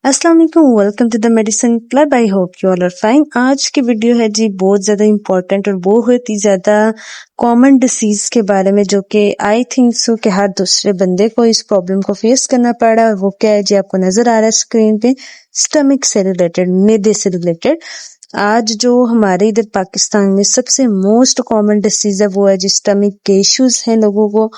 अस्सलाम वालेकुम, welcome to the medicine club. I hope you all are fine. आज की वीडियो है जी बहुत ज़्यादा इम्पोर्टेंट और बहुत ही ज़्यादा कॉमन डिसीज़ के बारे में, जो कि आई थिंक सो कि हर दूसरे बंदे को इस प्रॉब्लम को फेस करना पड़ रहा है। और वो क्या है जी, आपको नज़र आ रहा है स्क्रीन पे, स्टमक से रिलेटेड, मैदे से रिलेटेड। आज जो हमारे इधर पाकिस्तान में सबसे मोस्ट कॉमन डिसीज़ है वो है जी स्टमक के इश्यूज़ हैं लोगों को।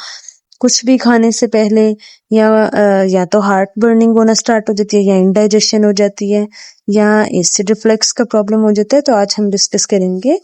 कुछ भी खाने से पहले या तो हार्ट बर्निंग होना स्टार्ट हो जाती है, या इंडाइजेशन हो जाती है, या एसिड रिफ्लक्स का प्रॉब्लम हो जाता है। तो आज हम डिस्कस करेंगे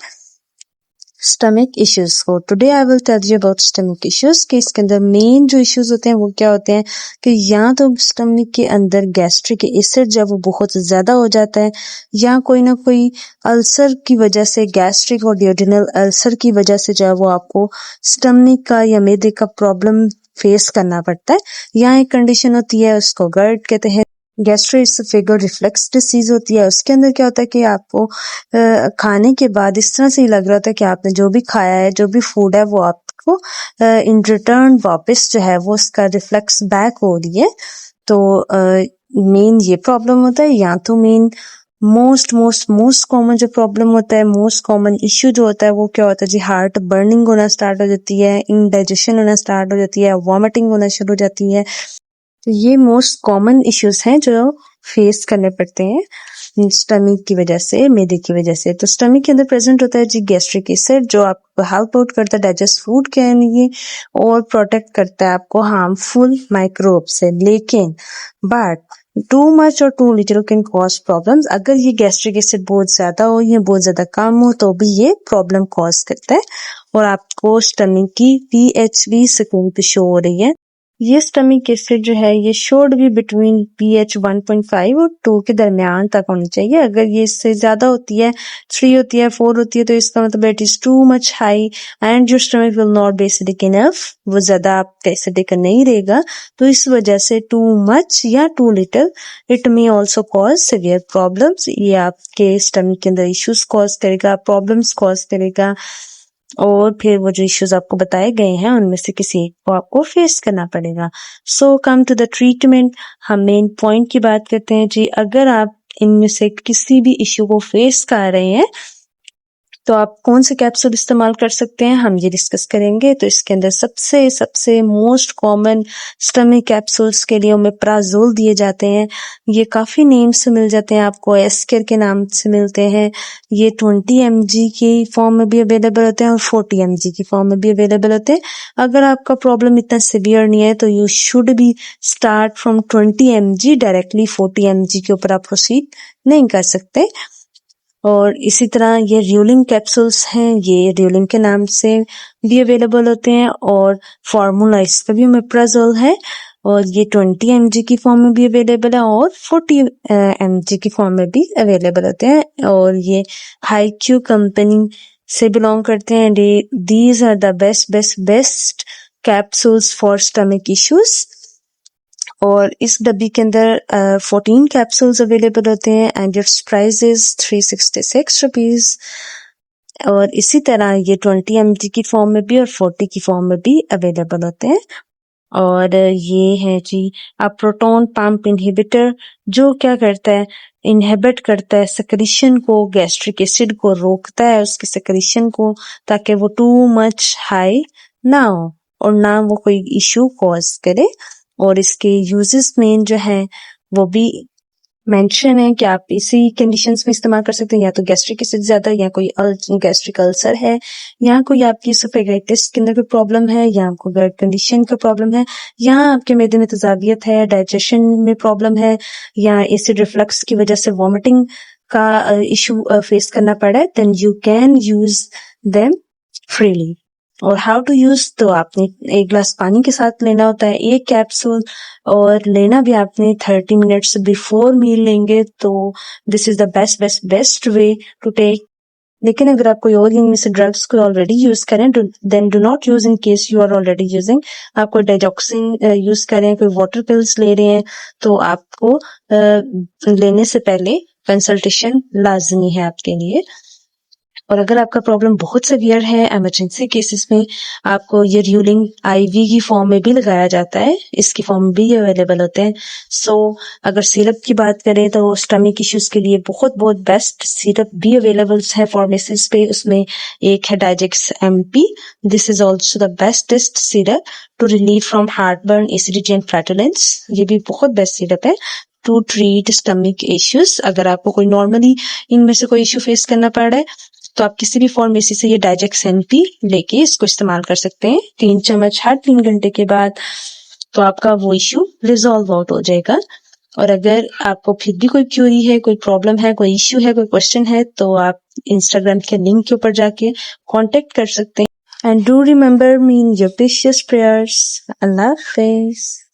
स्टमक इश्यूज को। Today I will tell you about stomach issues कि इसके अंदर मेन जो इश्यूज होते हैं वो क्या होते हैं कि या तो स्टमक के अंदर गैस्ट्रिक एसिड जब वो बहुत ज्यादा हो जाता है, या कोई ना कोई अल्सर की वजह से, गैस्ट्रिक और ड्यूडेनल अल्सर की वजह से जो है वो आपको स्टमक का या मैदे का प्रॉब्लम फेस करना पड़ता है। या एक कंडीशन होती है, उसको GERD कहते हैं, गैस्ट्रोइसोफेगल रिफ्लक्स डिसीज होती है। उसके अंदर क्या होता है कि आपको खाने के बाद इस तरह से ही लग रहा था कि आपने जो भी खाया है, जो भी फूड है, वो आपको इन रिटर्न वापस जो है वो उसका रिफ्लेक्स बैक हो रही है। तो मेन ये प्रॉब्लम होता है। या तो मेन मोस्ट कॉमन जो प्रॉब्लम होता है, मोस्ट कॉमन इश्यू जो होता है वो क्या होता है जी, हार्ट बर्निंग होना स्टार्ट हो जाती है, इंडाइजेशन होना स्टार्ट हो जाती है, वॉमिटिंग होना शुरू हो जाती है। तो ये मोस्ट कॉमन इश्यूज हैं जो फेस करने पड़ते हैं स्टमक की वजह से, मैदे की वजह से। तो स्टमक के अंदर प्रेजेंट होता है जी गैस्ट्रिक एसिड, जो आपको हेल्प आउट करता है डाइजेस्ट फूड के लिए और प्रोटेक्ट करता है आपको हार्मफुल माइक्रोब से। लेकिन बट टू मच और too little can cause problems. अगर ये गैस्ट्रिक एसिड बहुत ज्यादा हो या बहुत ज्यादा कम हो तो भी ये प्रॉब्लम कॉज करता है, और आपको स्टमक की pH भी स्क्रीन पे शो हो रही है। ये स्टमक एसिड जो है ये शोड भी बिटवीन pH 1.5 और 2 के दरमियान तक होनी चाहिए। अगर ये इससे ज्यादा होती है, 3 होती है, 4 होती है, तो इसका मतलब it is too much high and your stomach will not be acidic enough. वो ज्यादा आपका एसिडिक नहीं रहेगा। तो इस वजह से टू मच या too little it may also cause severe problems. ये आपके स्टमक के अंदर इश्यूज कॉज करेगा, प्रॉब्लम्स कॉज करेगा, और फिर वो जो इश्यूज आपको बताए गए हैं उनमें से किसी एक को आपको फेस करना पड़ेगा। सो कम टू द ट्रीटमेंट। हम मेन पॉइंट की बात करते हैं जी। अगर आप इनमें से किसी भी इश्यू को फेस कर रहे हैं तो आप कौन से कैप्सूल इस्तेमाल कर सकते हैं, हम ये डिस्कस करेंगे। तो इसके अंदर सबसे सबसे मोस्ट कॉमन स्टमक कैप्सूल्स के लिए ओमेप्राजोल दिए जाते हैं। ये काफ़ी नेम से मिल जाते हैं आपको, एस्केर के नाम से मिलते हैं। ये 20 mg की फॉर्म में भी अवेलेबल होते हैं और 40 mg की फॉर्म में भी अवेलेबल होते हैं। अगर आपका प्रॉब्लम इतना सिवियर नहीं है तो you should be start from 20 mg, directly 40 mg के ऊपर आप प्रोसीड नहीं कर सकते। और इसी तरह ये र्यूलिन कैप्सूल्स हैं, ये र्यूलिन के नाम से भी अवेलेबल होते हैं, और फार्मूला इसका भी ओमेप्राजोल है, और ये 20 mg की फॉर्म में भी अवेलेबल है और 40 mg की फॉर्म में भी अवेलेबल होते हैं। और ये हाईक्यू कंपनी से बिलोंग करते हैं। These are the best capsules for stomach issues. और इस डब्बी के अंदर 14 कैप्सूल्स अवेलेबल होते हैं and it's price is 366 rupees. और इसी तरह ये 20 mg की फॉर्म में भी और 40 की फॉर्म में भी अवेलेबल होते हैं। और ये है जी प्रोटॉन पंप इनहिबिटर, जो क्या करता है, इनहिबिट करता है सेक्रेशन को, गैस्ट्रिक एसिड को रोकता है उसके सेक्रेशन को, ताकि वो टू मच हाई ना हो और ना वो कोई इश्यू कॉज करे। और इसके यूजेस मेन जो हैं वो भी मेंशन है कि आप इसी कंडीशंस में इस्तेमाल कर सकते हैं, या तो गैस्ट्रिक एसिड ज्यादा, या कोई गैस्ट्रिक अल्सर है, या कोई आपकी एसोफेगाइटिस के अंदर कोई प्रॉब्लम है, या आपको गट कंडीशन का प्रॉब्लम है, या आपके मैदे में तेजाबियत है, डाइजेशन में प्रॉब्लम है, या एसिड रिफ्लक्स की वजह से वॉमिटिंग का इशू फेस करना पड़ा है, then you can use them freely. और हाउ टू यूज, तो आपने एक ग्लास पानी के साथ लेना होता है एक कैप्सूल, और लेना भी आपने 30 मिनट्स बिफोर मील लेंगे। तो this is the best way to take. लेकिन अगर आप कोई और इनमें से ड्रग्स को ऑलरेडी यूज करें, then do not use in case you are already using. आप कोई डाइजॉक्सिन यूज करें, कोई वाटर पिल्स ले रहे हैं, तो आपको लेने से पहले कंसल्टेशन लाजमी है आपके लिए। और अगर आपका प्रॉब्लम बहुत सीवियर है, इमरजेंसी केसेस में आपको ये र्यूलिंग आईवी की फॉर्म में भी लगाया जाता है, इसकी फॉर्म भी अवेलेबल होते हैं। सो अगर सिरप की बात करें तो स्टमक इश्यूज के लिए बहुत बहुत बेस्ट सिरप भी अवेलेबल है फार्मेसीज पे। उसमें एक है Digex MP। This is also the bestest syrup to relieve from heartburn, acidity and flatulence. ये भी बहुत बेस्ट सिरप है टू ट्रीट स्टमक इश्यूज। अगर आपको कोई नॉर्मली इनमें से कोई इश्यू फेस करना पड़ रहा है तो आप किसी भी फार्मेसी से ये डाइजेक्स MP लेके इसको इस्तेमाल कर सकते हैं 3 चम्मच हर 3 घंटे के बाद, तो आपका वो इश्यू रिजॉल्व आउट हो जाएगा। और अगर आपको फिर भी कोई क्यूरी है, कोई प्रॉब्लम है, कोई इश्यू है, कोई क्वेश्चन है, तो आप इंस्टाग्राम के लिंक के ऊपर जाके कांटेक्ट कर सकते हैं। And do remember me in your precious prayers. अल्लाह हाफिज़।